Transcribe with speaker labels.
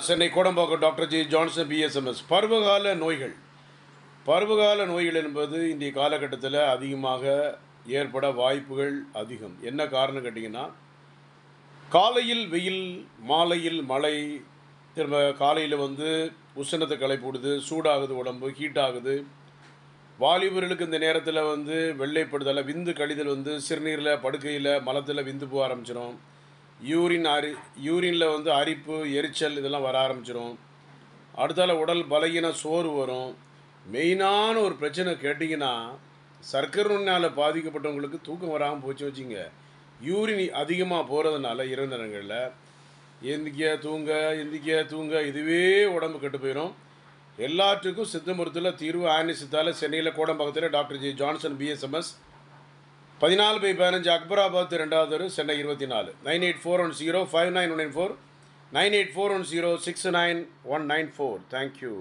Speaker 1: Chennai Kodambakkam doctor G Johnson BSMS. பருவகால நோய்கள். பருவகால நோய்கள் என்பது இன்றைய காலகட்டத்தில் அதிகமாக ஏற்பட வாய்ப்புகள் அதிகம். என்ன காரணம் கேட்டிங்கன்னா, காலையில் வெயில், மாலையில் மழை, திரும்ப காலையில் உஷ்ணத்தை கிளப்பிவிடுது, சூடாகுது, உடம்பு ஹீட் ஆகுது. வாலிபர்களுக்கு இந்த நேரத்தில் வெள்ளைப்படுதல், விந்து கழிதல், சிறுநீரில், படுக்கையில், மலத்தில் விந்து போக ஆரம்பிச்சிடும். யூரினில் அரிப்பு, எரிச்சல் இதெல்லாம் வர ஆரம்பிச்சிடும். அடுத்தால உடல் பலகீன, சோர்வு வரும். மெயினான ஒரு பிரச்சனை கேட்டிங்கன்னா, சர்க்கரை நோயினால் பாதிக்கப்பட்டவங்களுக்கு தூக்கம் வராமல் போச்சு வச்சுங்க. யூரின் அதிகமாக போகிறதுனால இரவு நேரங்களில் எந்திக்க தூங்க இதுவே உடம்பு கெட்டு போயிடும். எல்லாத்துக்கும் சித்த மருத்துவத்தில் தீர்வு ஆயனிசித்தால சென்னையில் கோடம்பாக்கத்தில் doctor G Johnson BSMS 14/15 Akbarabad 2வது தெரு, சென்னை 24. 9841059194, 9841069194. தேங்க்யூ.